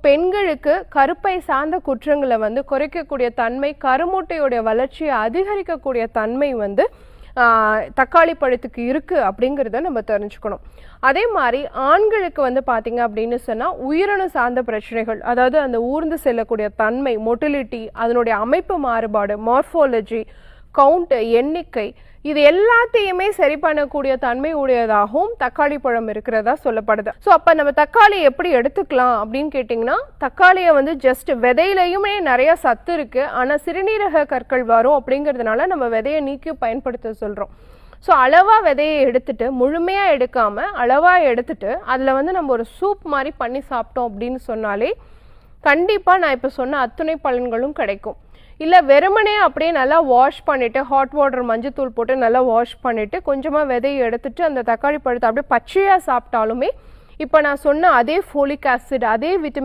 பெண்களுக்கு கருப்பை சார்ந்த குற்றங்களை வந்து குறைக்கக்கூடிய தன்மை, கருமுட்டையுடைய வளர்ச்சியை அதிகரிக்கக்கூடிய தன்மை வந்து தக்காளி பழத்துக்கு இருக்குது அப்படிங்கிறத நம்ம தெரிஞ்சுக்கணும். அதே மாதிரி ஆண்களுக்கு வந்து பார்த்திங்க அப்படின்னு சொன்னால் உயிரணு சார்ந்த பிரச்சனைகள், அதாவது அந்த ஊர்ந்து செல்லக்கூடிய தன்மை, மொட்டிலிட்டி, அதனுடைய அமைப்பு மாறுபாடு, மார்ஃபாலஜி, கவுண்ட், எண்ணிக்கை, இது எல்லாத்தையுமே சரி பண்ணக்கூடிய தன்மை உடையதாகவும் தக்காளி பழம் இருக்கிறதா சொல்லப்படுது. ஸோ அப்போ நம்ம தக்காளி எப்படி எடுத்துக்கலாம் அப்படின்னு கேட்டிங்கன்னா, தக்காளியை வந்து ஜஸ்ட் விதையிலையுமே நிறைய சத்து இருக்குது, ஆனால் சிறுநீரக கற்கள் வரும் அப்படிங்கிறதுனால நம்ம விதையை நீக்கி பயன்படுத்த சொல்கிறோம். ஸோ அளவாக விதையை எடுத்துட்டு, முழுமையாக எடுக்காமல் அளவாக எடுத்துட்டு அதில் வந்து நம்ம ஒரு சூப் மாதிரி பண்ணி சாப்பிட்டோம் அப்படின்னு சொன்னாலே கண்டிப்பாக நான் இப்போ சொன்ன அத்துணை பலன்களும் கிடைக்கும். இல்லை வெறுமனே அப்படியே நல்லா வாஷ் பண்ணிவிட்டு, ஹாட் வாட்டர் மஞ்சத்தூள் போட்டு நல்லா வாஷ் பண்ணிவிட்டு கொஞ்சமாக விதையை எடுத்துட்டு அந்த தக்காளி பழத்தை அப்படியே பச்சையாக சாப்பிட்டாலுமே இப்போ நான் சொன்ன அதே ஃபோலிக் ஆசிட், அதே விட்டமின்